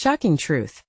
Shocking truth.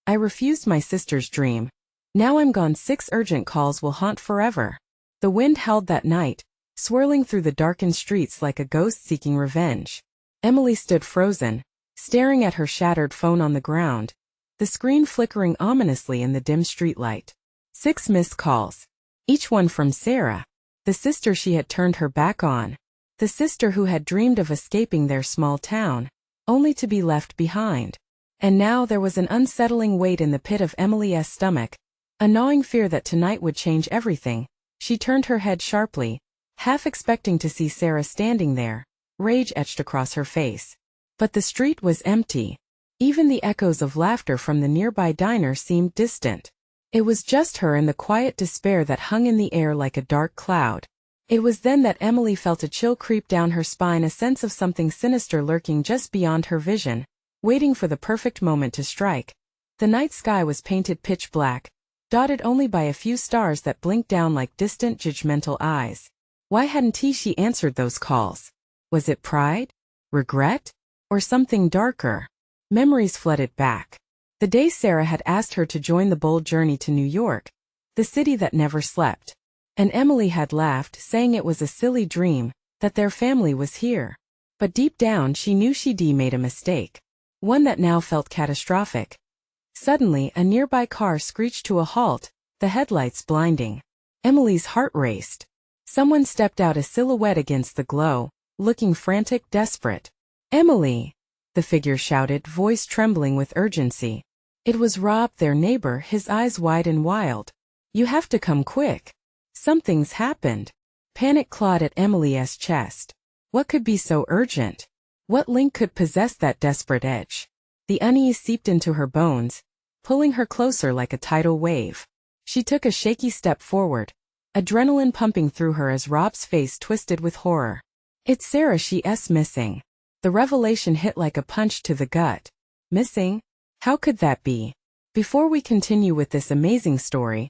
I refused my sister's dream. Now I'm gone. 6 urgent calls will haunt forever. The wind howled that night, swirling through the darkened streets like a ghost seeking revenge. Emily stood frozen, staring at her shattered phone on the ground, the screen flickering ominously in the dim streetlight. 6 missed calls. Each one from Sarah, the sister she had turned her back on. The sister who had dreamed of escaping their small town, only to be left behind. And now there was an unsettling weight in the pit of Emily's stomach, a gnawing fear that tonight would change everything. She turned her head sharply, half expecting to see Sarah standing there, rage etched across her face. But the street was empty. Even the echoes of laughter from the nearby diner seemed distant. It was just her and the quiet despair that hung in the air like a dark cloud. It was then that Emily felt a chill creep down her spine, a sense of something sinister lurking just beyond her vision, waiting for the perfect moment to strike. The night sky was painted pitch black, dotted only by a few stars that blinked down like distant judgmental eyes. Why hadn't she answered those calls? Was it pride? Regret? Or something darker? Memories flooded back. The day Sarah had asked her to join the bold journey to New York, the city that never slept. And Emily had laughed, saying it was a silly dream, that their family was here. But deep down she knew she'd made a mistake. One that now felt catastrophic. Suddenly a nearby car screeched to a halt, the headlights blinding. Emily's heart raced. Someone stepped out, a silhouette against the glow, looking frantic, desperate. "Emily!" the figure shouted, voice trembling with urgency. It was Rob, their neighbor, his eyes wide and wild. "You have to come quick. Something's happened." Panic clawed at Emily's chest. What could be so urgent? What link could possess that desperate edge? The unease seeped into her bones, pulling her closer like a tidal wave. She took a shaky step forward, adrenaline pumping through her as Rob's face twisted with horror. "It's Sarah, she's missing." The revelation hit like a punch to the gut. Missing? How could that be? Before we continue with this amazing story,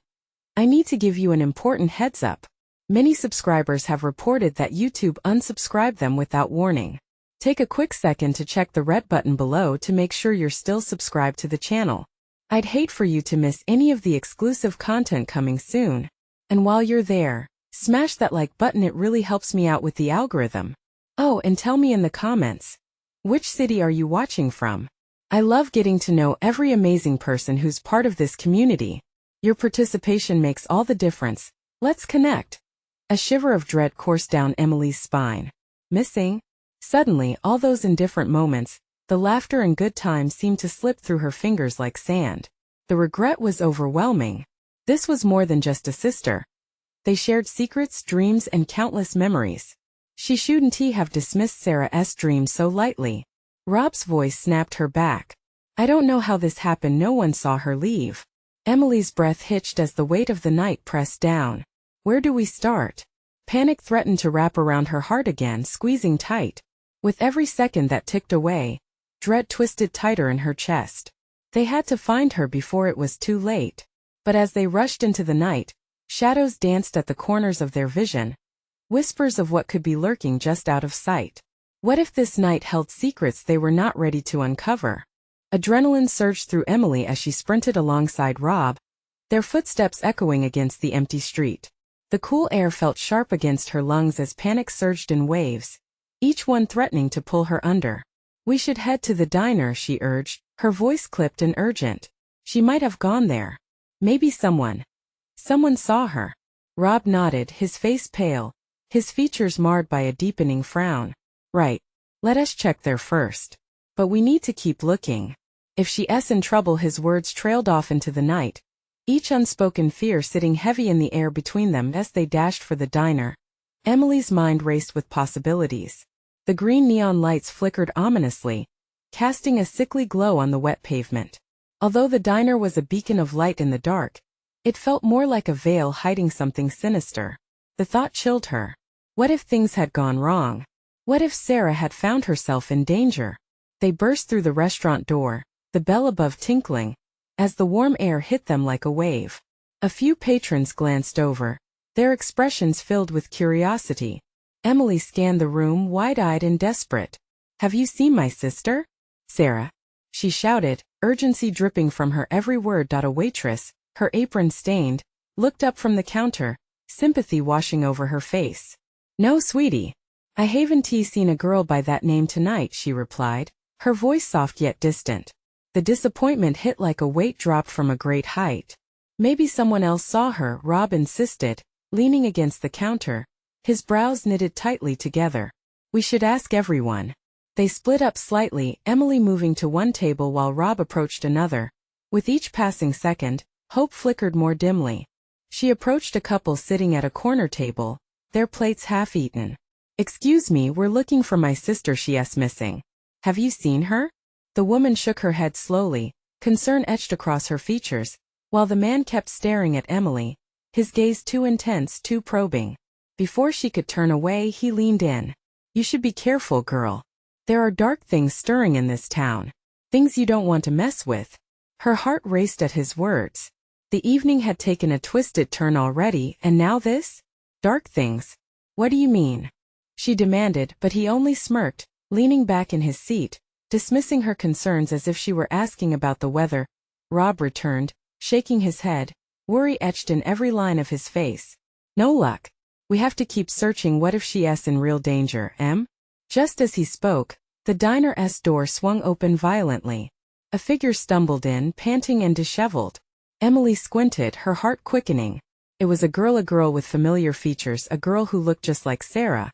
I need to give you an important heads up. Many subscribers have reported that YouTube unsubscribed them without warning. Take a quick second to check the red button below to make sure you're still subscribed to the channel. I'd hate for you to miss any of the exclusive content coming soon. And while you're there, smash that like button, it really helps me out with the algorithm. Oh, and tell me in the comments, which city are you watching from? I love getting to know every amazing person who's part of this community. Your participation makes all the difference. Let's connect. A shiver of dread coursed down Emily's spine. Missing? Suddenly, all those indifferent moments, the laughter and good times seemed to slip through her fingers like sand. The regret was overwhelming. This was more than just a sister. They shared secrets, dreams, and countless memories. She shouldn't have dismissed Sarah's dream so lightly. Rob's voice snapped her back. "I don't know how this happened. No one saw her leave." Emily's breath hitched as the weight of the night pressed down. Where do we start? Panic threatened to wrap around her heart again, squeezing tight. With every second that ticked away, dread twisted tighter in her chest. They had to find her before it was too late. But as they rushed into the night, shadows danced at the corners of their vision, whispers of what could be lurking just out of sight. What if this night held secrets they were not ready to uncover? Adrenaline surged through Emily as she sprinted alongside Rob, their footsteps echoing against the empty street. The cool air felt sharp against her lungs as panic surged in waves, each one threatening to pull her under. "We should head to the diner," she urged, her voice clipped and urgent. She might have gone there. Maybe someone saw her. Rob nodded, his face pale, his features marred by a deepening frown. "Right. Let us check there first. But we need to keep looking. If she's in trouble." His words trailed off into the night, each unspoken fear sitting heavy in the air between them as they dashed for the diner. Emily's mind raced with possibilities. The green neon lights flickered ominously, casting a sickly glow on the wet pavement. Although the diner was a beacon of light in the dark, it felt more like a veil hiding something sinister. The thought chilled her. What if things had gone wrong? What if Sarah had found herself in danger? They burst through the restaurant door, the bell above tinkling, as the warm air hit them like a wave. A few patrons glanced over, their expressions filled with curiosity. Emily scanned the room, wide-eyed and desperate. "Have you seen my sister? Sarah?" she shouted, urgency dripping from her every word. A waitress, her apron stained, looked up from the counter, sympathy washing over her face. "No, sweetie. I haven't seen a girl by that name tonight," she replied, her voice soft yet distant. The disappointment hit like a weight dropped from a great height. "Maybe someone else saw her," Rob insisted, leaning against the counter, his brows knitted tightly together. "We should ask everyone." They split up slightly, Emily moving to one table while Rob approached another. With each passing second, hope flickered more dimly. She approached a couple sitting at a corner table, their plates half-eaten. "Excuse me, we're looking for my sister. She's missing. Have you seen her?" The woman shook her head slowly, concern etched across her features, while the man kept staring at Emily, his gaze too intense, too probing. Before she could turn away, he leaned in. "You should be careful, girl. There are dark things stirring in this town. Things you don't want to mess with." Her heart raced at his words. The evening had taken a twisted turn already, and now this? Dark things? What do you mean? She demanded, but he only smirked, leaning back in his seat, dismissing her concerns as if she were asking about the weather. Rob returned, shaking his head, worry etched in every line of his face. "No luck. We have to keep searching. What if she's in real danger, em?" Just as he spoke, the diner's door swung open violently. A figure stumbled in, panting and disheveled. Emily squinted, her heart quickening. It was a girl with familiar features, a girl who looked just like Sarah.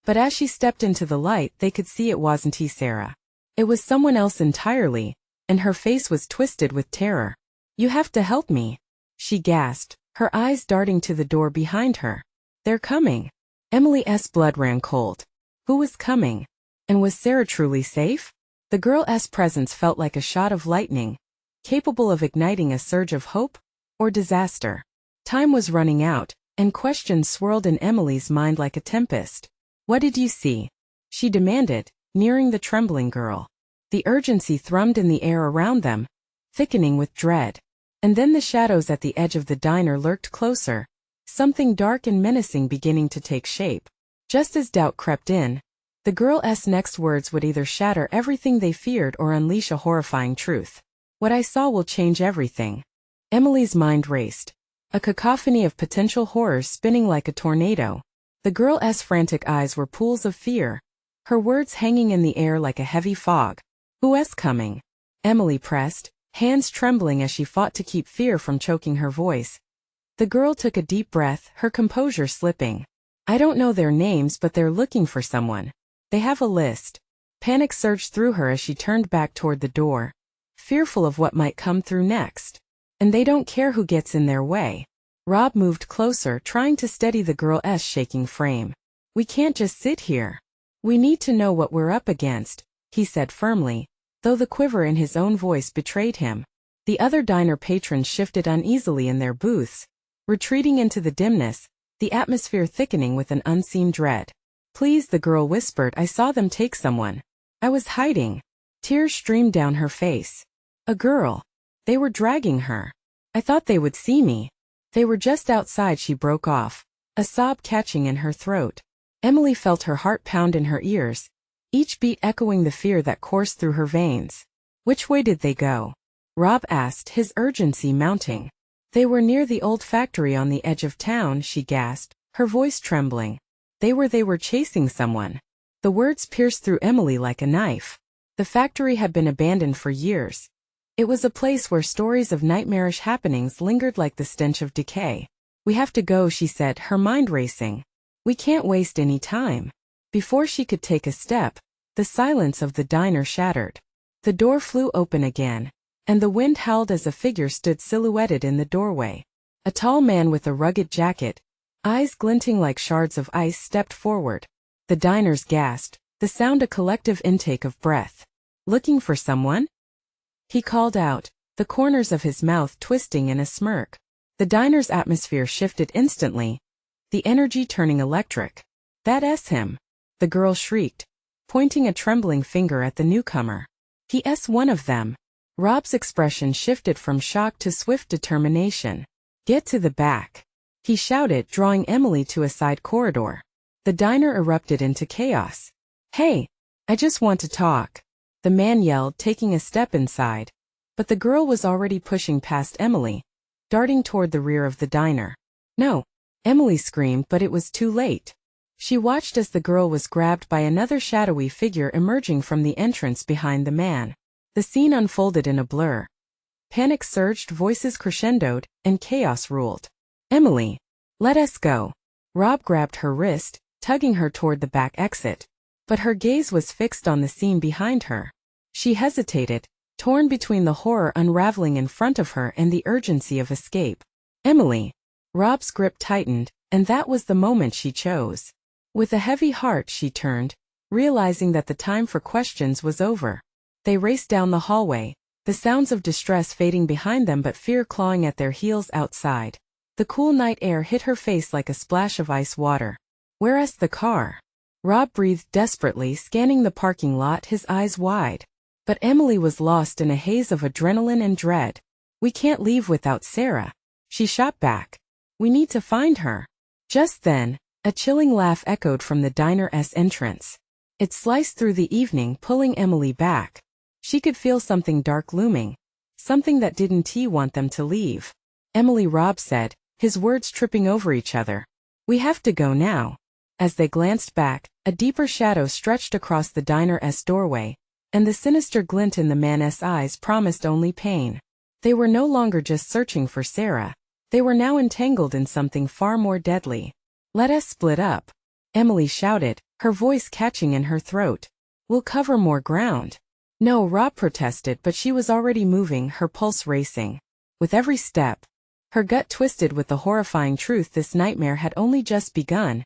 But as she stepped into the light, they could see it wasn't Sarah. It was someone else entirely, and her face was twisted with terror. "You have to help me," she gasped, her eyes darting to the door behind her. "They're coming." Emily's blood ran cold. Who was coming? And was Sarah truly safe? The girl's presence felt like a shot of lightning, capable of igniting a surge of hope or disaster. Time was running out, and questions swirled in Emily's mind like a tempest. "What did you see?" she demanded, nearing the trembling girl. The urgency thrummed in the air around them, thickening with dread. And then the shadows at the edge of the diner lurked closer, something dark and menacing beginning to take shape. Just as doubt crept in, the girl's next words would either shatter everything they feared or unleash a horrifying truth. "What I saw will change everything." Emily's mind raced, a cacophony of potential horrors spinning like a tornado. The girl's frantic eyes were pools of fear, her words hanging in the air like a heavy fog. "Who's coming?" Emily pressed, hands trembling as she fought to keep fear from choking her voice. The girl took a deep breath, her composure slipping. "I don't know their names, but they're looking for someone. They have a list." Panic surged through her as she turned back toward the door, fearful of what might come through next. "And they don't care who gets in their way." Rob moved closer, trying to steady the girl's shaking frame. "We can't just sit here. We need to know what we're up against," he said firmly, though the quiver in his own voice betrayed him. The other diner patrons shifted uneasily in their booths, retreating into the dimness, the atmosphere thickening with an unseen dread. "Please," the girl whispered, "I saw them take someone. I was hiding." Tears streamed down her face. "A girl. They were dragging her. I thought they would see me. They were just outside." She broke off, a sob catching in her throat. Emily felt her heart pound in her ears, each beat echoing the fear that coursed through her veins. "Which way did they go?" Rob asked, his urgency mounting. "They were near the old factory on the edge of town," she gasped, her voice trembling. They were chasing someone." The words pierced through Emily like a knife. The factory had been abandoned for years. It was a place where stories of nightmarish happenings lingered like the stench of decay. "We have to go," she said, her mind racing. "We can't waste any time." Before she could take a step, the silence of the diner shattered. The door flew open again, and the wind howled as a figure stood silhouetted in the doorway. A tall man with a rugged jacket, eyes glinting like shards of ice, stepped forward. The diners gasped, the sound a collective intake of breath. "Looking for someone?" he called out, the corners of his mouth twisting in a smirk. The diner's atmosphere shifted instantly, the energy turning electric. "That's him," the girl shrieked, pointing a trembling finger at the newcomer. "He's one of them." Rob's expression shifted from shock to swift determination. "Get to the back," he shouted, drawing Emily to a side corridor. The diner erupted into chaos. "Hey, I just want to talk." the man yelled, taking a step inside. But the girl was already pushing past Emily, darting toward the rear of the diner. No! Emily screamed, but it was too late. She watched as the girl was grabbed by another shadowy figure emerging from the entrance behind the man. The scene unfolded in a blur. Panic surged, voices crescendoed, and chaos ruled. Emily! Let us go! Rob grabbed her wrist, tugging her toward the back exit. But her gaze was fixed on the scene behind her. She hesitated, torn between the horror unraveling in front of her and the urgency of escape. Emily! Rob's grip tightened, and that was the moment she chose. With a heavy heart she turned, realizing that the time for questions was over. They raced down the hallway, the sounds of distress fading behind them but fear clawing at their heels outside. The cool night air hit her face like a splash of ice water. Where's the car? Rob breathed desperately, scanning the parking lot, his eyes wide. But Emily was lost in a haze of adrenaline and dread. We can't leave without Sarah, she shot back. We need to find her. Just then, a chilling laugh echoed from the diner's entrance. It sliced through the evening, pulling Emily back. She could feel something dark looming. Something that didn't want them to leave. Emily, Rob said, his words tripping over each other. We have to go now. As they glanced back, a deeper shadow stretched across the diner's doorway, and the sinister glint in the man's eyes promised only pain. They were no longer just searching for Sarah. They were now entangled in something far more deadly. Let us split up, Emily shouted, her voice catching in her throat. We'll cover more ground. No, Rob protested, but she was already moving, her pulse racing. With every step, her gut twisted with the horrifying truth this nightmare had only just begun,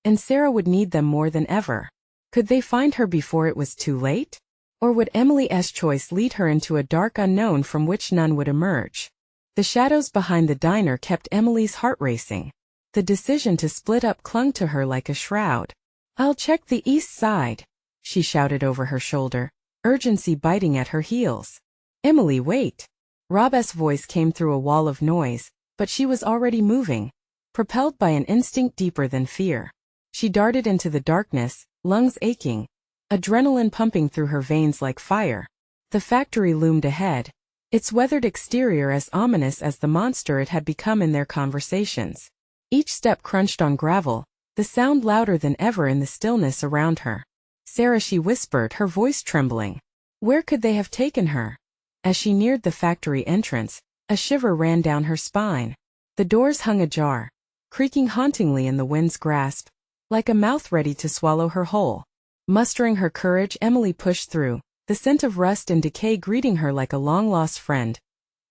and Sarah would need them more than ever. Could they find her before it was too late? Or would Emily's choice lead her into a dark unknown from which none would emerge? The shadows behind the diner kept Emily's heart racing. The decision to split up clung to her like a shroud. I'll check the east side, she shouted over her shoulder, urgency biting at her heels. Emily, wait. Rob's voice came through a wall of noise, but she was already moving, propelled by an instinct deeper than fear. She darted into the darkness, lungs aching, adrenaline pumping through her veins like fire. The factory loomed ahead, its weathered exterior as ominous as the monster it had become in their conversations. Each step crunched on gravel, the sound louder than ever in the stillness around her. Sarah, she whispered, her voice trembling. Where could they have taken her? As she neared the factory entrance, a shiver ran down her spine. The doors hung ajar, creaking hauntingly in the wind's grasp, like a mouth ready to swallow her whole. Mustering her courage, Emily pushed through, the scent of rust and decay greeting her like a long-lost friend.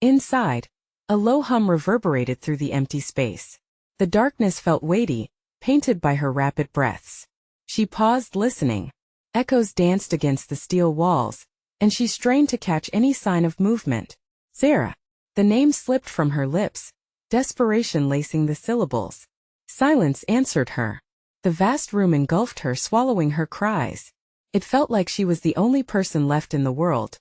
Inside, a low hum reverberated through the empty space. The darkness felt weighty, painted by her rapid breaths. She paused, listening. Echoes danced against the steel walls, and she strained to catch any sign of movement. Sarah. The name slipped from her lips, desperation lacing the syllables. Silence answered her. The vast room engulfed her, swallowing her cries. It felt like she was the only person left in the world.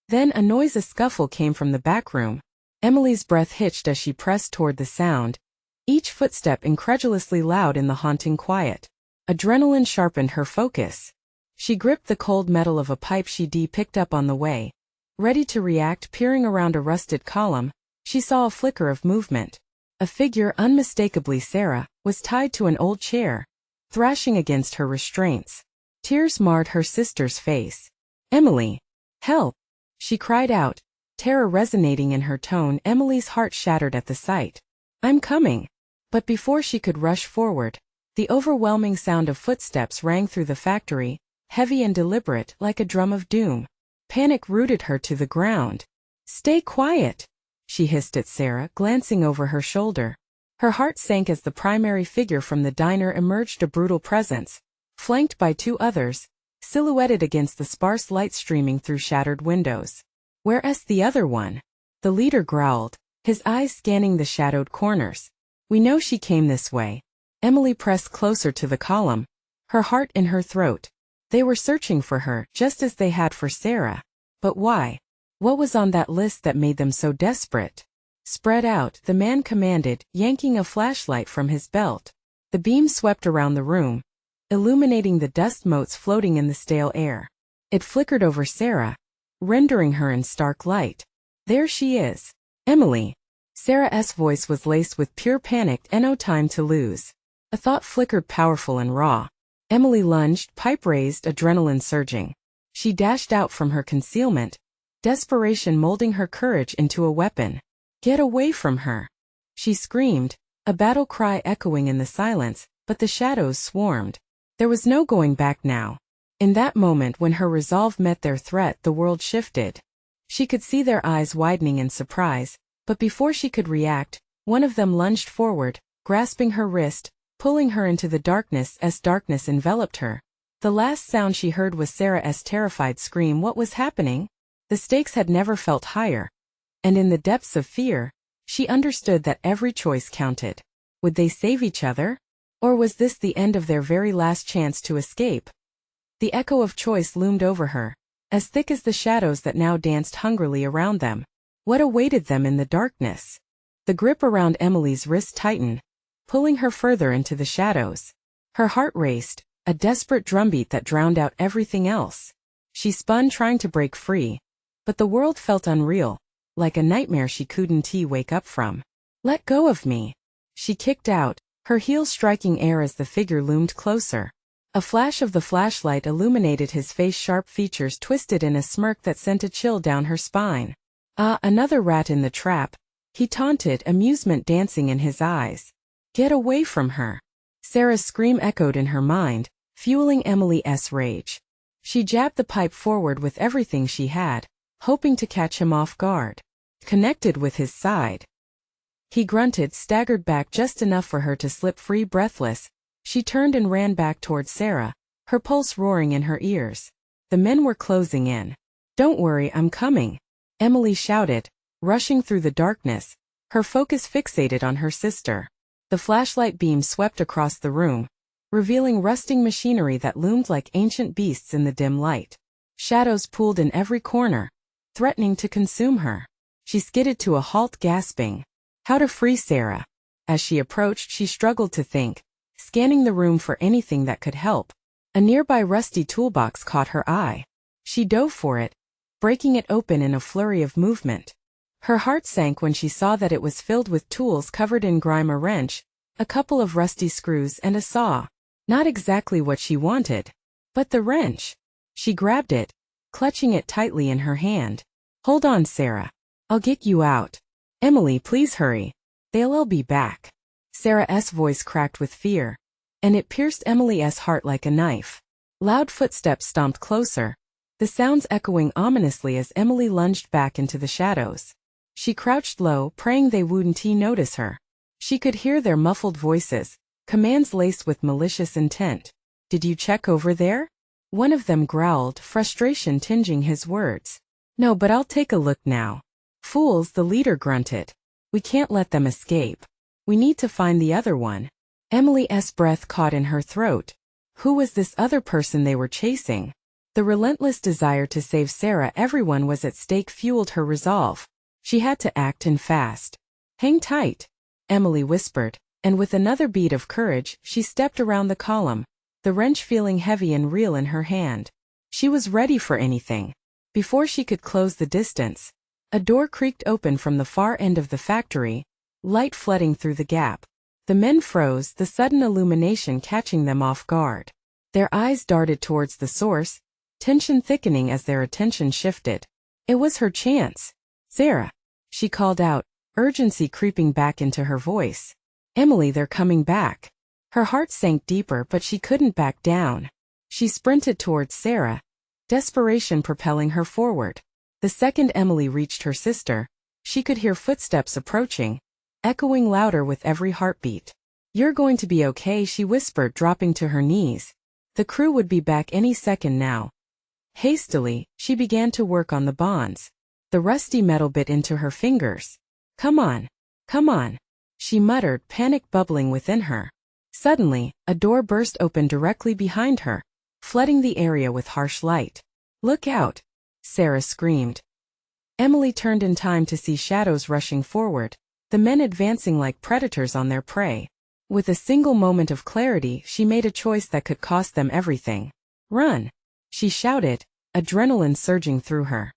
Then a scuffle came from the back room. Emily's breath hitched as she pressed toward the sound, each footstep incredulously loud in the haunting quiet. Adrenaline sharpened her focus. She gripped the cold metal of a pipe she'd picked up on the way. Ready to react, peering around a rusted column, she saw a flicker of movement. A figure, unmistakably Sarah, was tied to an old chair, thrashing against her restraints. Tears marred her sister's face. Emily! Help! She cried out, terror resonating in her tone. Emily's heart shattered at the sight. I'm coming! But before she could rush forward, the overwhelming sound of footsteps rang through the factory, heavy and deliberate, like a drum of doom. Panic rooted her to the ground. Stay quiet, she hissed at Sarah, glancing over her shoulder. Her heart sank as the primary figure from the diner emerged, a brutal presence, flanked by two others, silhouetted against the sparse light streaming through shattered windows. Where's the other one? The leader growled, his eyes scanning the shadowed corners. We know she came this way. Emily pressed closer to the column, her heart in her throat. They were searching for her, just as they had for Sarah. But why? What was on that list that made them so desperate? Spread out, the man commanded, yanking a flashlight from his belt. The beam swept around the room, illuminating the dust motes floating in the stale air. It flickered over Sarah, rendering her in stark light. There she is. Emily. Sarah's voice was laced with pure panic and no time to lose. A thought flickered powerful and raw. Emily lunged, pipe raised, adrenaline surging. She dashed out from her concealment, desperation molding her courage into a weapon. Get away from her! She screamed, a battle cry echoing in the silence, but the shadows swarmed. There was no going back now. In that moment when her resolve met their threat, the world shifted. She could see their eyes widening in surprise, but before she could react, one of them lunged forward, grasping her wrist, pulling her into the darkness as darkness enveloped her. The last sound she heard was Sarah's terrified scream. What was happening? The stakes had never felt higher. And in the depths of fear, she understood that every choice counted. Would they save each other? Or was this the end of their very last chance to escape? The echo of choice loomed over her, as thick as the shadows that now danced hungrily around them. What awaited them in the darkness? The grip around Emily's wrist tightened, pulling her further into the shadows. Her heart raced, a desperate drumbeat that drowned out everything else. She spun trying to break free, but the world felt unreal, like a nightmare she couldn't wake up from. Let go of me. She kicked out, her heels striking air as the figure loomed closer. A flash of the flashlight illuminated his face, sharp features twisted in a smirk that sent a chill down her spine. Ah, another rat in the trap, he taunted, amusement dancing in his eyes. Get away from her. Sarah's scream echoed in her mind, fueling Emily's rage. She jabbed the pipe forward with everything she had, hoping to catch him off guard. Connected with his side. He grunted, staggered back just enough for her to slip free. Breathless, she turned and ran back towards Sarah, her pulse roaring in her ears. The men were closing in. Don't worry, I'm coming, Emily shouted, rushing through the darkness, her focus fixated on her sister. The flashlight beam swept across the room, revealing rusting machinery that loomed like ancient beasts in the dim light. Shadows pooled in every corner, threatening to consume her. She skidded to a halt, gasping. How to free Sarah? As she approached, she struggled to think, scanning the room for anything that could help. A nearby rusty toolbox caught her eye. She dove for it, breaking it open in a flurry of movement. Her heart sank when she saw that it was filled with tools covered in grime: a wrench, a couple of rusty screws, and a saw. Not exactly what she wanted. But the wrench. She grabbed it, clutching it tightly in her hand. Hold on, Sarah. I'll get you out. Emily, please hurry. They'll all be back. Sarah's voice cracked with fear, and it pierced Emily's heart like a knife. Loud footsteps stomped closer, the sounds echoing ominously as Emily lunged back into the shadows. She crouched low, praying they wouldn't notice her. She could hear their muffled voices, commands laced with malicious intent. Did you check over there? One of them growled, frustration tinging his words. No, but I'll take a look now. Fools, the leader grunted. We can't let them escape. We need to find the other one. Emily's breath caught in her throat. Who was this other person they were chasing? The relentless desire to save Sarah, everyone was at stake, fueled her resolve. She had to act, and fast. Hang tight, Emily whispered, and with another beat of courage, she stepped around the column, the wrench feeling heavy and real in her hand. She was ready for anything. Before she could close the distance, a door creaked open from the far end of the factory, light flooding through the gap. The men froze, the sudden illumination catching them off guard. Their eyes darted towards the source, tension thickening as their attention shifted. It was her chance. Sarah, she called out, urgency creeping back into her voice. Emily, they're coming back. Her heart sank deeper, but she couldn't back down. She sprinted towards Sarah, desperation propelling her forward. The second Emily reached her sister, she could hear footsteps approaching, echoing louder with every heartbeat. You're going to be okay, she whispered, dropping to her knees. The crew would be back any second now. Hastily, she began to work on the bonds. The rusty metal bit into her fingers. Come on, she muttered, panic bubbling within her. Suddenly, a door burst open directly behind her, flooding the area with harsh light. Look out, Sarah screamed. Emily turned in time to see shadows rushing forward, the men advancing like predators on their prey. With a single moment of clarity, she made a choice that could cost them everything. Run, she shouted, adrenaline surging through her.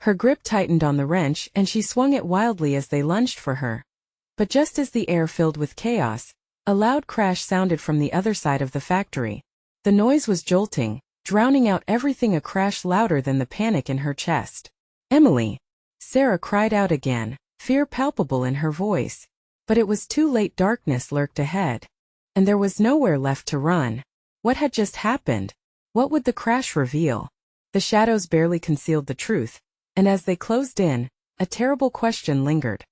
Her grip tightened on the wrench and she swung it wildly as they lunged for her. But just as the air filled with chaos, a loud crash sounded from the other side of the factory. The noise was jolting, drowning out everything, a crash louder than the panic in her chest. "Emily!" Sarah cried out again, fear palpable in her voice. But it was too late. Darkness lurked ahead. And there was nowhere left to run. What had just happened? What would the crash reveal? The shadows barely concealed the truth, and as they closed in, a terrible question lingered.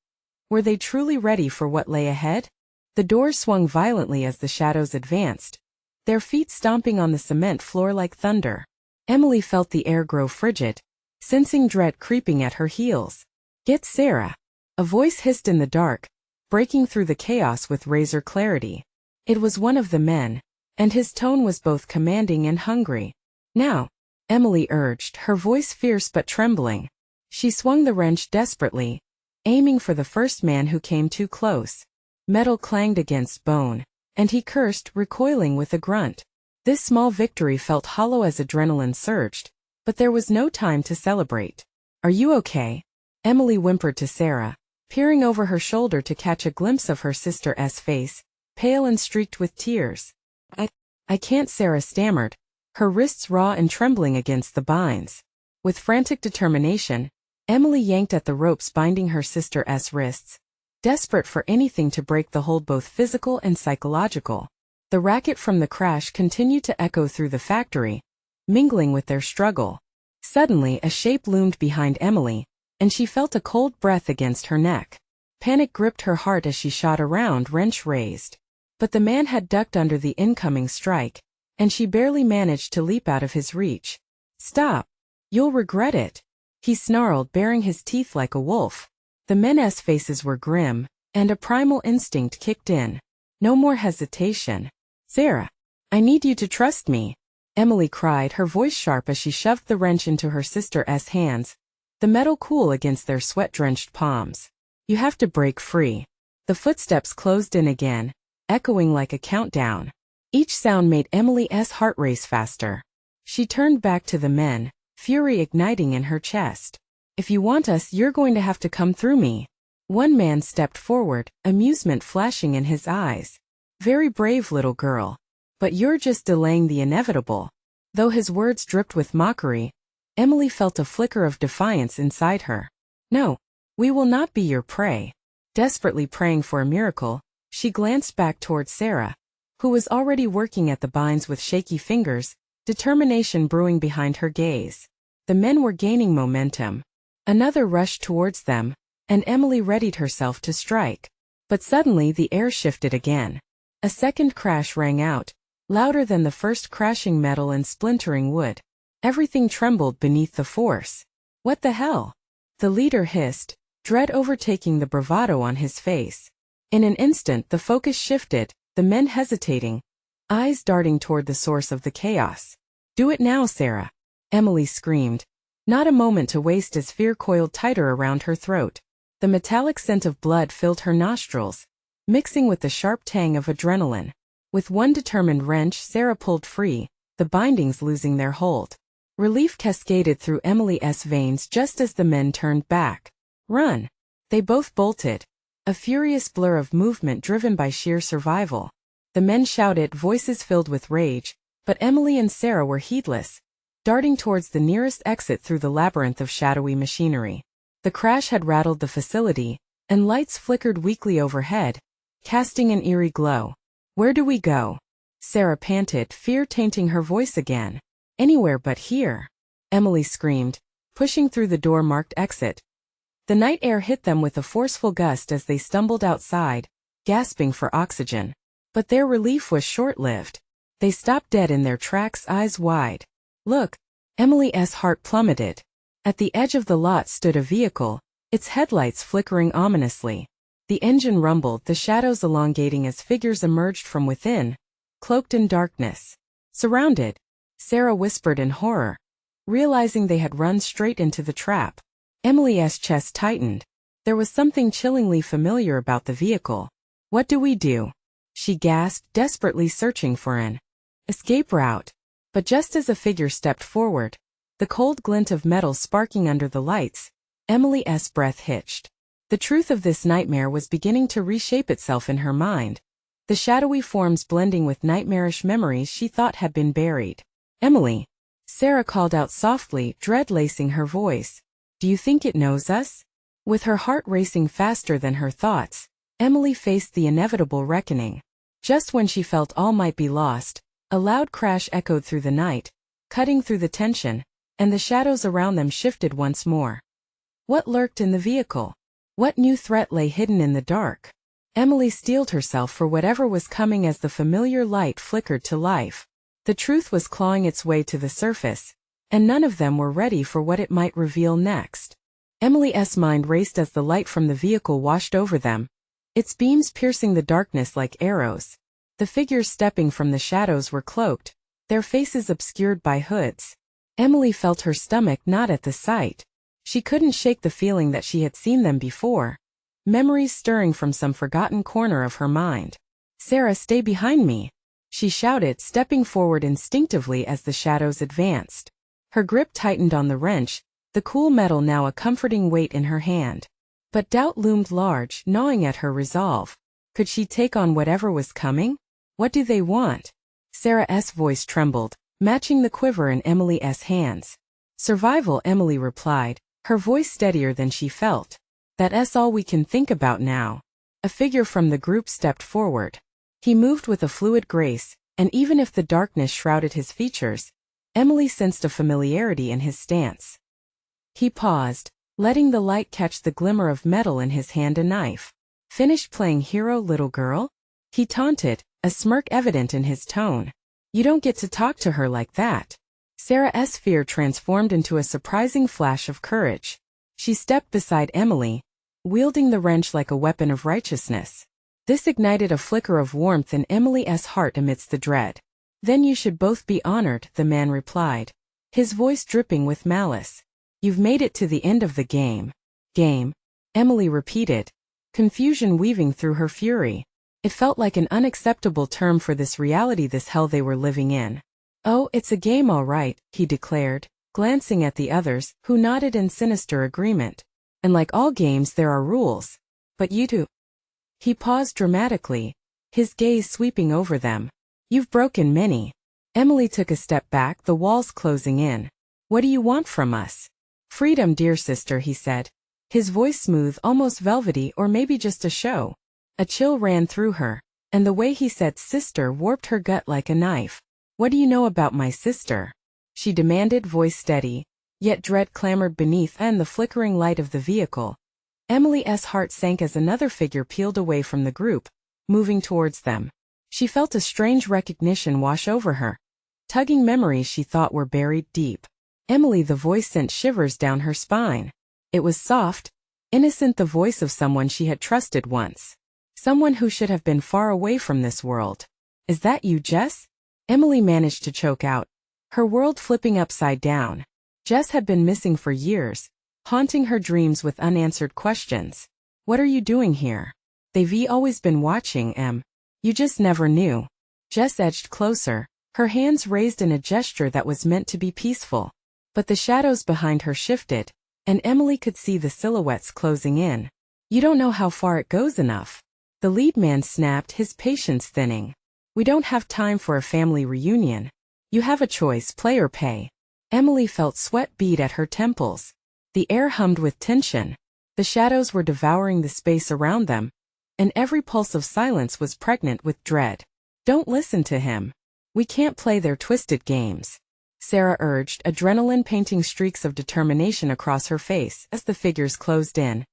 Were they truly ready for what lay ahead? The doors swung violently as the shadows advanced, their feet stomping on the cement floor like thunder. Emily felt the air grow frigid, sensing dread creeping at her heels. "Get Sarah!" A voice hissed in the dark, breaking through the chaos with razor clarity. It was one of the men, and his tone was both commanding and hungry. "Now," Emily urged, her voice fierce but trembling. She swung the wrench desperately, aiming for the first man who came too close. Metal clanged against bone, and he cursed, recoiling with a grunt. This small victory felt hollow as adrenaline surged, but there was no time to celebrate. "Are you okay?" Emily whimpered to Sarah, peering over her shoulder to catch a glimpse of her sister's face, pale and streaked with tears. I can't," Sarah stammered, her wrists raw and trembling against the binds. With frantic determination, Emily yanked at the ropes binding her sister's wrists, desperate for anything to break the hold, both physical and psychological. The racket from the crash continued to echo through the factory, mingling with their struggle. Suddenly a shape loomed behind Emily, and she felt a cold breath against her neck. Panic gripped her heart as she shot around, wrench raised. But the man had ducked under the incoming strike, and she barely managed to leap out of his reach. "Stop! You'll regret it," he snarled, baring his teeth like a wolf. The men's faces were grim, and a primal instinct kicked in. No more hesitation. "Sarah, I need you to trust me," Emily cried, her voice sharp as she shoved the wrench into her sister's hands, the metal cool against their sweat-drenched palms. "You have to break free." The footsteps closed in again, echoing like a countdown. Each sound made Emily's heart race faster. She turned back to the men, fury igniting in her chest. "If you want us, you're going to have to come through me." One man stepped forward, amusement flashing in his eyes. "Very brave, little girl. But you're just delaying the inevitable." Though his words dripped with mockery, Emily felt a flicker of defiance inside her. "No, we will not be your prey." Desperately praying for a miracle, she glanced back toward Sarah, who was already working at the binds with shaky fingers, determination brewing behind her gaze. The men were gaining momentum. Another rushed towards them, and Emily readied herself to strike. But suddenly the air shifted again. A second crash rang out, louder than the first, crashing metal and splintering wood. Everything trembled beneath the force. "What the hell?" the leader hissed, dread overtaking the bravado on his face. In an instant the focus shifted, the men hesitating, eyes darting toward the source of the chaos. "Do it now, Sarah," Emily screamed. Not a moment to waste as fear coiled tighter around her throat. The metallic scent of blood filled her nostrils, mixing with the sharp tang of adrenaline. With one determined wrench, Sarah pulled free, the bindings losing their hold. Relief cascaded through Emily's veins just as the men turned back. "Run!" They both bolted, a furious blur of movement driven by sheer survival. The men shouted, voices filled with rage, but Emily and Sarah were heedless, darting towards the nearest exit through the labyrinth of shadowy machinery. The crash had rattled the facility, and lights flickered weakly overhead, casting an eerie glow. "Where do we go?" Sarah panted, fear tainting her voice again. "Anywhere but here," Emily screamed, pushing through the door marked exit. The night air hit them with a forceful gust as they stumbled outside, gasping for oxygen. But their relief was short-lived. They stopped dead in their tracks, eyes wide. "Look!" Emily's heart plummeted. At the edge of the lot stood a vehicle, its headlights flickering ominously. The engine rumbled, the shadows elongating as figures emerged from within, cloaked in darkness. "Surrounded," Sarah whispered in horror, realizing they had run straight into the trap. Emily's chest tightened. There was something chillingly familiar about the vehicle. "What do we do?" she gasped, desperately searching for an escape route. But just as a figure stepped forward, the cold glint of metal sparking under the lights. Emily's breath hitched. The truth of this nightmare was beginning to reshape itself in her mind, the shadowy forms blending with nightmarish memories she thought had been buried. "Emily," Sarah called out softly, dread lacing her voice. "Do you think it knows us?" With her heart racing faster than her thoughts, Emily faced the inevitable reckoning. Just when she felt all might be lost, a loud crash echoed through the night, cutting through the tension, and the shadows around them shifted once more. What lurked in the vehicle? What new threat lay hidden in the dark? Emily steeled herself for whatever was coming as the familiar light flickered to life. The truth was clawing its way to the surface, and none of them were ready for what it might reveal next. Emily's mind raced as the light from the vehicle washed over them, its beams piercing the darkness like arrows. The figures stepping from the shadows were cloaked, their faces obscured by hoods. Emily felt her stomach knot at the sight. She couldn't shake the feeling that she had seen them before, memories stirring from some forgotten corner of her mind. "Sarah, stay behind me," she shouted, stepping forward instinctively as the shadows advanced. Her grip tightened on the wrench, the cool metal now a comforting weight in her hand. But doubt loomed large, gnawing at her resolve. Could she take on whatever was coming? "What do they want?" Sarah's voice trembled, matching the quiver in Emily's hands. "Survival," Emily replied, her voice steadier than she felt. "That's all we can think about now." A figure from the group stepped forward. He moved with a fluid grace, and even if the darkness shrouded his features, Emily sensed a familiarity in his stance. He paused, letting the light catch the glimmer of metal in his hand, a knife. "Finished playing hero, little girl?" he taunted, a smirk evident in his tone. "You don't get to talk to her like that." Sarah's fear transformed into a surprising flash of courage. She stepped beside Emily, wielding the wrench like a weapon of righteousness. This ignited a flicker of warmth in Emily's heart amidst the dread. "Then you should both be honored," the man replied, his voice dripping with malice. "You've made it to the end of the game." "Game?" Emily repeated, confusion weaving through her fury. It felt like an unacceptable term for this reality, this hell they were living in. "Oh, it's a game all right," he declared, glancing at the others, who nodded in sinister agreement. "And like all games there are rules. But you two—" He paused dramatically, his gaze sweeping over them. "You've broken many." Emily took a step back, the walls closing in. "What do you want from us?" "Freedom, dear sister," he said, his voice smooth, almost velvety, or maybe just a show. A chill ran through her, and the way he said sister warped her gut like a knife. "What do you know about my sister?" she demanded, voice steady, yet dread clamored beneath and the flickering light of the vehicle. Emily's heart sank as another figure peeled away from the group, moving towards them. She felt a strange recognition wash over her, tugging memories she thought were buried deep. "Emily," the voice sent shivers down her spine. It was soft, innocent, the voice of someone she had trusted once. Someone who should have been far away from this world. "Is that you, Jess?" Emily managed to choke out, her world flipping upside down. Jess had been missing for years, haunting her dreams with unanswered questions. "What are you doing here?" "They've always been watching, Em. You just never knew." Jess edged closer, her hands raised in a gesture that was meant to be peaceful. But the shadows behind her shifted, and Emily could see the silhouettes closing in. "You don't know how far it goes enough," the lead man snapped, his patience thinning. "We don't have time for a family reunion. You have a choice, play or pay." Emily felt sweat bead at her temples. The air hummed with tension. The shadows were devouring the space around them, and every pulse of silence was pregnant with dread. "Don't listen to him. We can't play their twisted games," Sarah urged, adrenaline painting streaks of determination across her face as the figures closed in.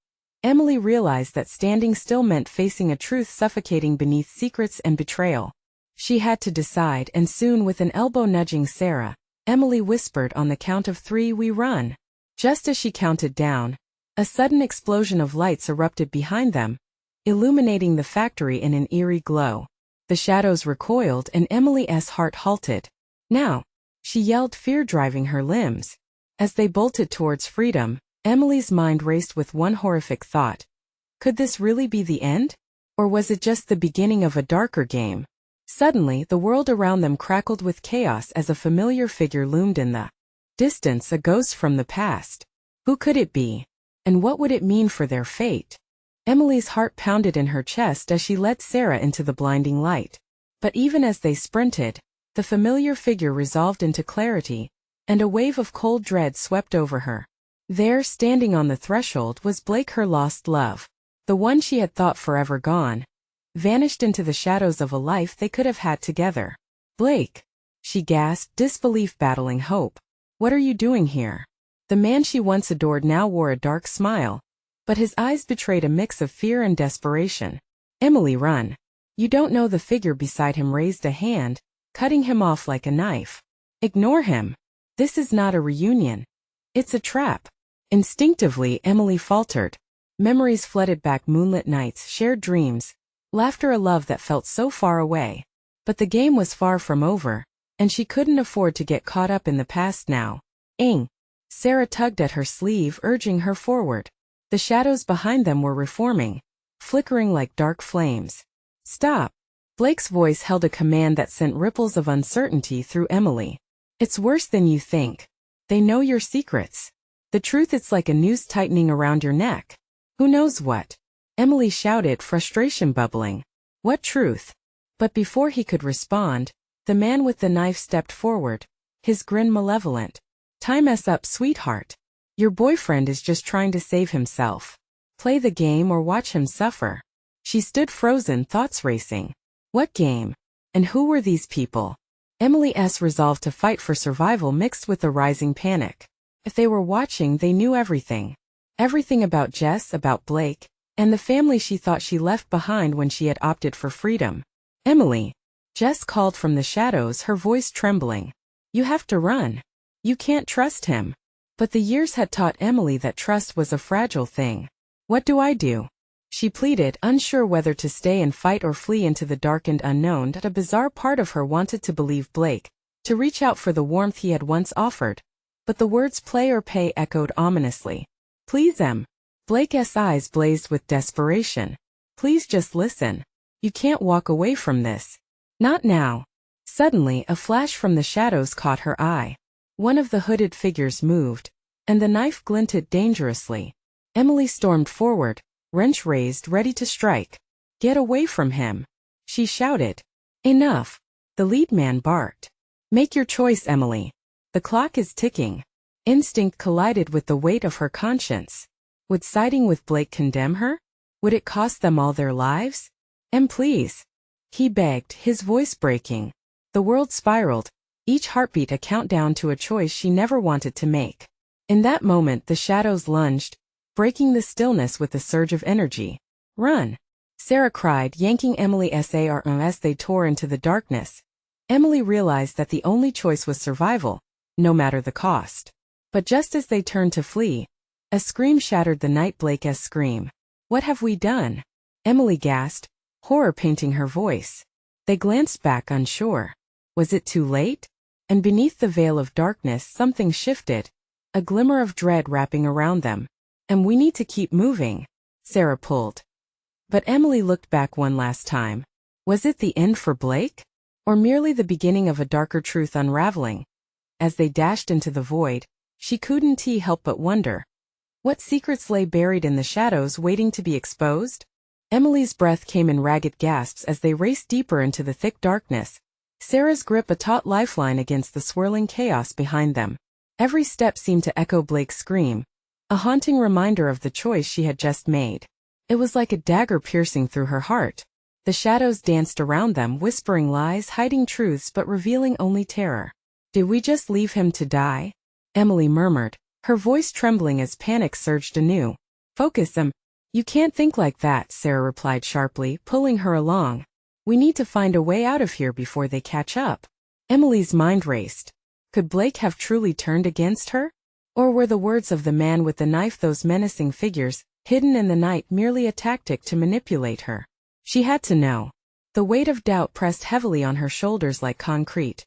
Emily realized that standing still meant facing a truth suffocating beneath secrets and betrayal. She had to decide, and soon, with an elbow nudging Sarah, Emily whispered, "On the count of 3, we run." Just as she counted down, a sudden explosion of lights erupted behind them, illuminating the factory in an eerie glow. The shadows recoiled and Emily's heart halted. "Now!" she yelled, fear driving her limbs. As they bolted towards freedom, Emily's mind raced with one horrific thought. Could this really be the end? Or was it just the beginning of a darker game? Suddenly, the world around them crackled with chaos as a familiar figure loomed in the Distance, a ghost from the past. Who could it be? And what would it mean for their fate? Emily's heart pounded in her chest as she led Sarah into the blinding light. But even as they sprinted, the familiar figure resolved into clarity, and a wave of cold dread swept over her. There, standing on the threshold, was Blake, her lost love. The one she had thought forever gone. Vanished into the shadows of a life they could have had together. "Blake," she gasped, disbelief battling hope. "What are you doing here?" The man she once adored now wore a dark smile, but his eyes betrayed a mix of fear and desperation. "Emily, run. You don't know." The figure beside him raised a hand, cutting him off like a knife. "Ignore him. This is not a reunion. It's a trap." Instinctively, Emily faltered. Memories flooded back: moonlit nights, shared dreams, laughter, a love that felt so far away. But the game was far from over, and she couldn't afford to get caught up in the past now. "Ing." Sarah tugged at her sleeve, urging her forward. The shadows behind them were reforming, flickering like dark flames. "Stop." Blake's voice held a command that sent ripples of uncertainty through Emily. "It's worse than you think. They know your secrets. The truth, it's like a noose tightening around your neck." "Who knows what?" Emily shouted, frustration bubbling. "What truth?" But before he could respond, the man with the knife stepped forward, his grin malevolent. "Time us up, sweetheart. Your boyfriend is just trying to save himself. Play the game or watch him suffer." She stood frozen, thoughts racing. What game? And who were these people? Emily's resolve to fight for survival mixed with the rising panic. If they were watching, they knew everything. Everything about Jess, about Blake, and the family she thought she left behind when she had opted for freedom. "Emily." Jess called from the shadows, her voice trembling. "You have to run. You can't trust him." But the years had taught Emily that trust was a fragile thing. "What do I do?" she pleaded, unsure whether to stay and fight or flee into the darkened unknown. A bizarre part of her wanted to believe Blake, to reach out for the warmth he had once offered. But the words "play or pay" echoed ominously. "Please, Em." Blake's eyes blazed with desperation. "Please just listen. You can't walk away from this. Not now." Suddenly, a flash from the shadows caught her eye. One of the hooded figures moved, and the knife glinted dangerously. Emily stormed forward, wrench raised, ready to strike. "Get away from him," she shouted. "Enough," the lead man barked. "Make your choice, Emily. The clock is ticking." Instinct collided with the weight of her conscience. Would siding with Blake condemn her? Would it cost them all their lives? "Em, please," he begged, his voice breaking. The world spiraled, each heartbeat a countdown to a choice she never wanted to make. In that moment, the shadows lunged, breaking the stillness with a surge of energy. "Run!" Sarah cried, yanking Emily's arm as they tore into the darkness. Emily realized that the only choice was survival, no matter the cost. But just as they turned to flee, a scream shattered the night. Blake's scream. "What have we done?" Emily gasped, horror painting her voice. They glanced back, unsure. Was it too late? And beneath the veil of darkness something shifted, a glimmer of dread wrapping around them. "And we need to keep moving," Sarah pulled. But Emily looked back one last time. Was it the end for Blake? Or merely the beginning of a darker truth unraveling? As they dashed into the void, she couldn't help but wonder. What secrets lay buried in the shadows waiting to be exposed? Emily's breath came in ragged gasps as they raced deeper into the thick darkness, Sarah's grip a taut lifeline against the swirling chaos behind them. Every step seemed to echo Blake's scream, a haunting reminder of the choice she had just made. It was like a dagger piercing through her heart. The shadows danced around them, whispering lies, hiding truths but revealing only terror. "Did we just leave him to die?" Emily murmured, her voice trembling as panic surged anew. "Focus, Em. You can't think like that," Sarah replied sharply, pulling her along. "We need to find a way out of here before they catch up." Emily's mind raced. Could Blake have truly turned against her? Or were the words of the man with the knife, those menacing figures, hidden in the night, merely a tactic to manipulate her? She had to know. The weight of doubt pressed heavily on her shoulders like concrete.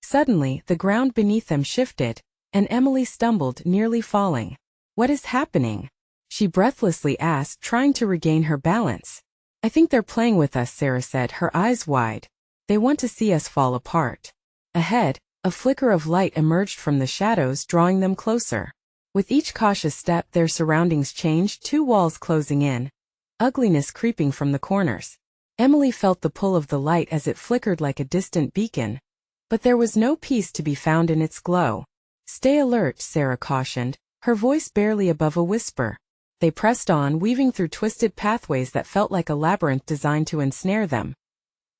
Suddenly, the ground beneath them shifted, and Emily stumbled, nearly falling. "What is happening?" she breathlessly asked, trying to regain her balance. "I think they're playing with us," Sarah said, her eyes wide. "They want to see us fall apart." Ahead, A flicker of light emerged from the shadows, drawing them closer. With each cautious step, their surroundings changed, 2 walls closing in, ugliness creeping from the corners. Emily felt the pull of the light as it flickered like a distant beacon, but there was no peace to be found in its glow. "Stay alert," Sarah cautioned, her voice barely above a whisper. They pressed on, weaving through twisted pathways that felt like a labyrinth designed to ensnare them.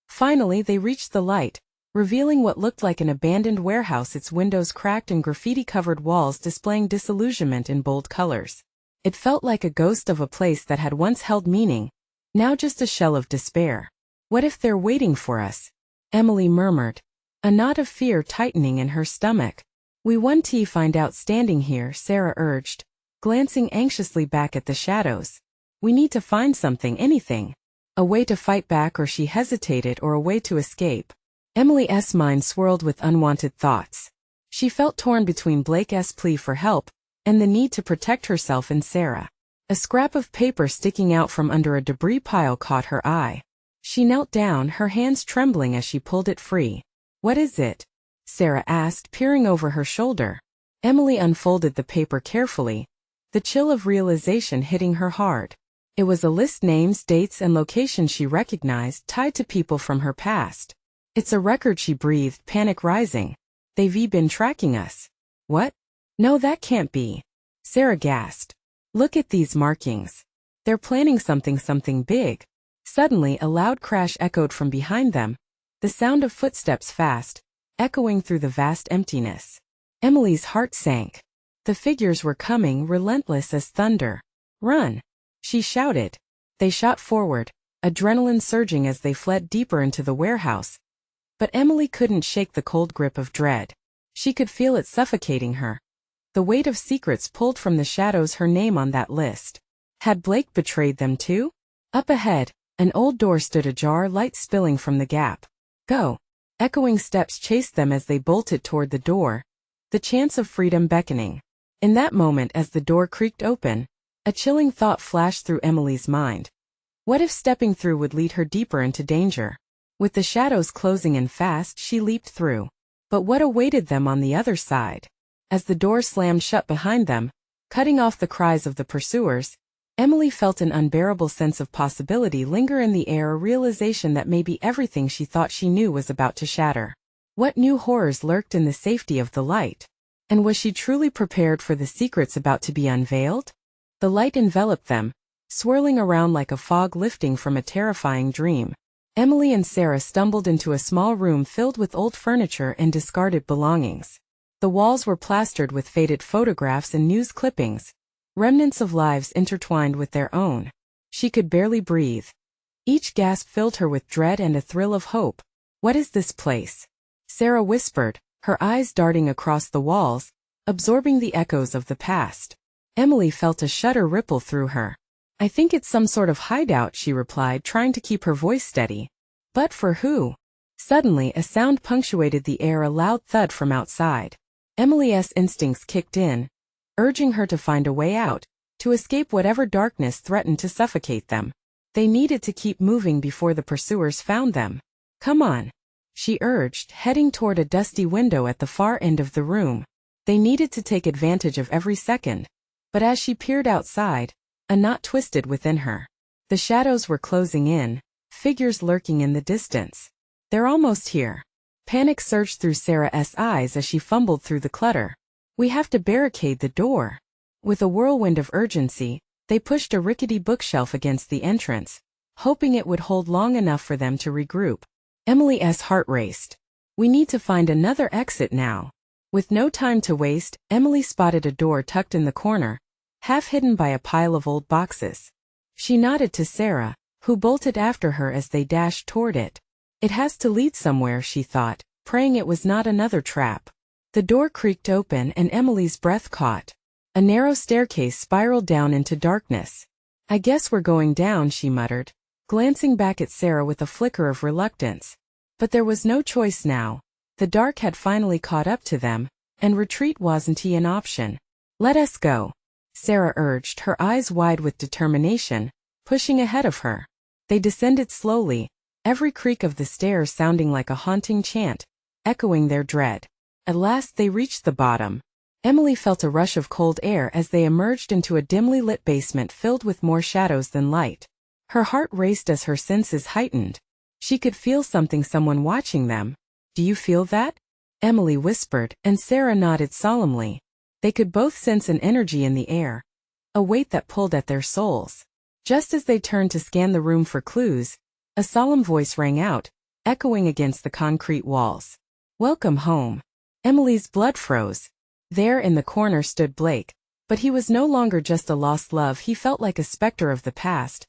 Finally, they reached the light, revealing what looked like an abandoned warehouse, its windows cracked and graffiti-covered walls displaying disillusionment in bold colors. It felt like a ghost of a place that had once held meaning, now just a shell of despair. "What if they're waiting for us?" Emily murmured, a knot of fear tightening in her stomach. "We want to find out standing here," Sarah urged, glancing anxiously back at the shadows. "We need to find something, anything. A way to fight back," or she hesitated, "or a way to escape." Emily's mind swirled with unwanted thoughts. She felt torn between Blake's plea for help and the need to protect herself and Sarah. A scrap of paper sticking out from under a debris pile caught her eye. She knelt down, her hands trembling as she pulled it free. "What is it?" Sarah asked, peering over her shoulder. Emily unfolded the paper carefully, the chill of realization hitting her hard. It was a list, names, dates, and locations she recognized, tied to people from her past. "It's a record," she breathed, panic rising. "They've been tracking us." "What? No, that can't be." Sarah gasped. "Look at these markings. They're planning something big." Suddenly, a loud crash echoed from behind them, the sound of footsteps fast, echoing through the vast emptiness. Emily's heart sank. The figures were coming, relentless as thunder. "Run!" she shouted. They shot forward, adrenaline surging as they fled deeper into the warehouse. But Emily couldn't shake the cold grip of dread. She could feel it suffocating her. The weight of secrets pulled from the shadows, her name on that list. Had Blake betrayed them too? Up ahead, an old door stood ajar, light spilling from the gap. "Go!" Echoing steps chased them as they bolted toward the door, the chance of freedom beckoning. In that moment, as the door creaked open, a chilling thought flashed through Emily's mind. What if stepping through would lead her deeper into danger? With the shadows closing in fast, she leaped through. But what awaited them on the other side? As the door slammed shut behind them, cutting off the cries of the pursuers, Emily felt an unbearable sense of possibility linger in the air, a realization that maybe everything she thought she knew was about to shatter. What new horrors lurked in the safety of the light? And was she truly prepared for the secrets about to be unveiled? The light enveloped them, swirling around like a fog lifting from a terrifying dream. Emily and Sarah stumbled into a small room filled with old furniture and discarded belongings. The walls were plastered with faded photographs and news clippings, remnants of lives intertwined with their own. She could barely breathe. Each gasp filled her with dread and a thrill of hope. "What is this place?" Sarah whispered, her eyes darting across the walls, absorbing the echoes of the past. Emily felt a shudder ripple through her. "I think it's some sort of hideout," she replied, trying to keep her voice steady. "But for who?" Suddenly, a sound punctuated the air, a loud thud from outside. Emily's instincts kicked in, urging her to find a way out, to escape whatever darkness threatened to suffocate them. They needed to keep moving before the pursuers found them. "Come on," she urged, heading toward a dusty window at the far end of the room. They needed to take advantage of every second. But as she peered outside, a knot twisted within her. The shadows were closing in, figures lurking in the distance. "They're almost here." Panic surged through Sarah's eyes as she fumbled through the clutter. "We have to barricade the door." With a whirlwind of urgency, they pushed a rickety bookshelf against the entrance, hoping it would hold long enough for them to regroup. Emily's heart raced. "We need to find another exit now." With no time to waste, Emily spotted a door tucked in the corner, half hidden by a pile of old boxes. She nodded to Sarah, who bolted after her as they dashed toward it. It has to lead somewhere, she thought, praying it was not another trap. The door creaked open and Emily's breath caught. A narrow staircase spiraled down into darkness. "I guess we're going down," she muttered, glancing back at Sarah with a flicker of reluctance. But there was no choice now. The dark had finally caught up to them, and retreat wasn't an option. "Let us go," Sarah urged, her eyes wide with determination, pushing ahead of her. They descended slowly, every creak of the stairs sounding like a haunting chant, echoing their dread. At last they reached the bottom. Emily felt a rush of cold air as they emerged into a dimly lit basement filled with more shadows than light. Her heart raced as her senses heightened. She could feel someone watching them. "Do you feel that?" Emily whispered, and Sarah nodded solemnly. They could both sense an energy in the air, a weight that pulled at their souls. Just as they turned to scan the room for clues, a solemn voice rang out, echoing against the concrete walls. "Welcome home." Emily's blood froze. There in the corner stood Blake, but he was no longer just a lost love. He felt like a specter of the past,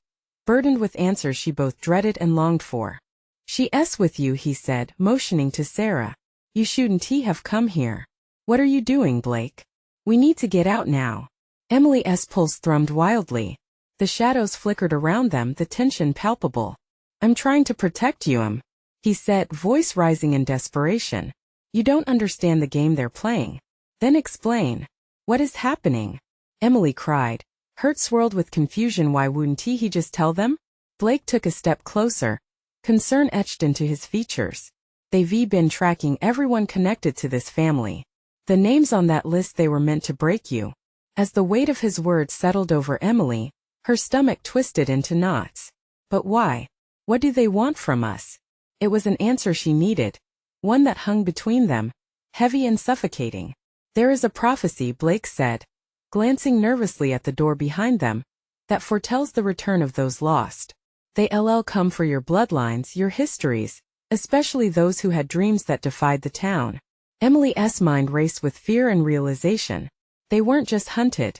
burdened with answers she both dreaded and longed for. "She's with you," he said, motioning to Sarah. "You shouldn't have come here." "What are you doing, Blake?" "We need to get out now." Emily's pulse thrummed wildly. The shadows flickered around them, the tension palpable. "I'm trying to protect you, he said, voice rising in desperation. "You don't understand the game they're playing." "Then explain. What is happening?" Emily cried. Hurt swirled with confusion. "Why wouldn't he just tell them?" Blake took a step closer, concern etched into his features. "They've been tracking everyone connected to this family. The names on that list, they were meant to break you." As the weight of his words settled over Emily, her stomach twisted into knots. "But why? What do they want from us?" It was an answer she needed, one that hung between them, heavy and suffocating. "There is a prophecy," Blake said, glancing nervously at the door behind them, "that foretells the return of those lost. They'll come for your bloodlines, your histories, especially those who had dreams that defied the town." Emily's mind raced with fear and realization. They weren't just hunted.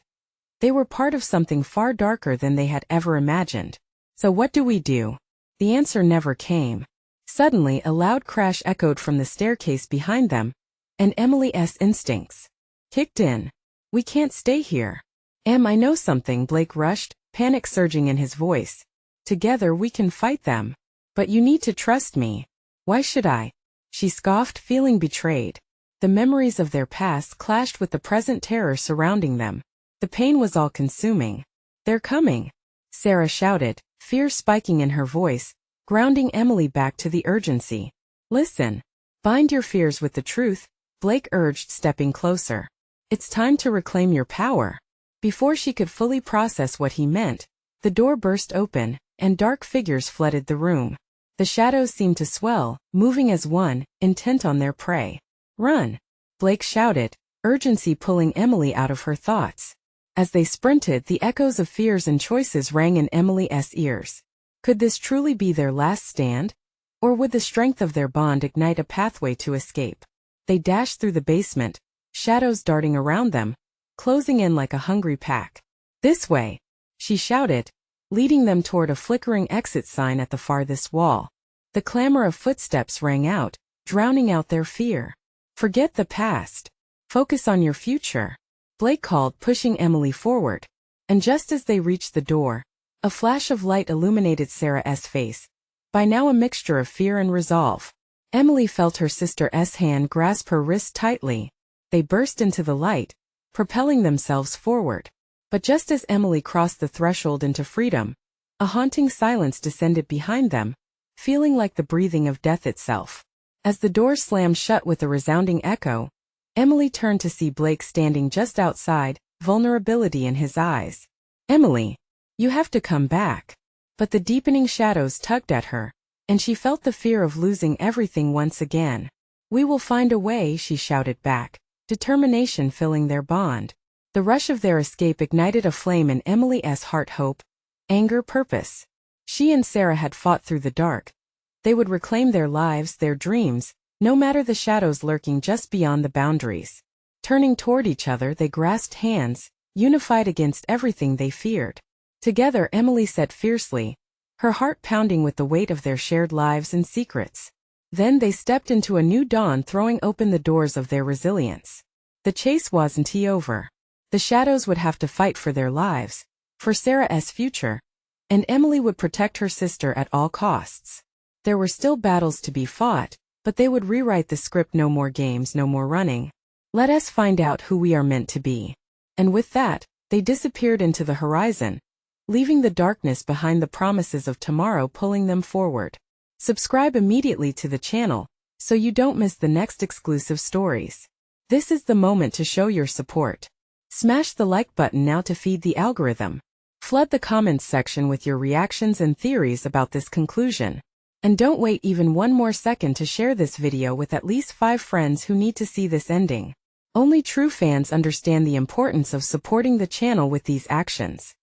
They were part of something far darker than they had ever imagined. "So what do we do?" The answer never came. Suddenly a loud crash echoed from the staircase behind them, and Emily's instincts kicked in. "We can't stay here." "I know something," Blake rushed, panic surging in his voice. "Together we can fight them. But you need to trust me." "Why should I?" She scoffed, feeling betrayed. The memories of their past clashed with the present terror surrounding them. The pain was all-consuming. "They're coming," Sarah shouted, fear spiking in her voice, grounding Emily back to the urgency. "Listen. Bind your fears with the truth," Blake urged, stepping closer. "It's time to reclaim your power." Before she could fully process what he meant, the door burst open, and dark figures flooded the room. The shadows seemed to swell, moving as one, intent on their prey. "Run!" Blake shouted, urgency pulling Emily out of her thoughts. As they sprinted, the echoes of fears and choices rang in Emily's ears. Could this truly be their last stand? Or would the strength of their bond ignite a pathway to escape? They dashed through the basement, shadows darting around them, closing in like a hungry pack. "This way!" she shouted, leading them toward a flickering exit sign at the farthest wall. The clamor of footsteps rang out, drowning out their fear. "Forget the past. Focus on your future," Blake called, pushing Emily forward. And just as they reached the door, a flash of light illuminated Sarah's face, by now a mixture of fear and resolve. Emily felt her sister's hand grasp her wrist tightly. They burst into the light, propelling themselves forward. But just as Emily crossed the threshold into freedom, a haunting silence descended behind them, feeling like the breathing of death itself. As the door slammed shut with a resounding echo, Emily turned to see Blake standing just outside, vulnerability in his eyes. "Emily, you have to come back." But the deepening shadows tugged at her, and she felt the fear of losing everything once again. "We will find a way," she shouted back, determination filling their bond. The rush of their escape ignited a flame in Emily's heart, hope, anger, purpose. She and Sarah had fought through the dark. They would reclaim their lives, their dreams, no matter the shadows lurking just beyond the boundaries. Turning toward each other, they grasped hands, unified against everything they feared. Together, Emily said fiercely, her heart pounding with the weight of their shared lives and secrets. Then they stepped into a new dawn, throwing open the doors of their resilience. The chase wasn't over. The shadows would have to fight for their lives, for Sarah's future, and Emily would protect her sister at all costs. There were still battles to be fought, but they would rewrite the script. No more games, no more running. "Let us find out who we are meant to be." And with that, they disappeared into the horizon, leaving the darkness behind, the promises of tomorrow pulling them forward. Subscribe immediately to the channel, so you don't miss the next exclusive stories. This is the moment to show your support. Smash the like button now to feed the algorithm. Flood the comments section with your reactions and theories about this conclusion. And don't wait even one more second to share this video with at least 5 friends who need to see this ending. Only true fans understand the importance of supporting the channel with these actions.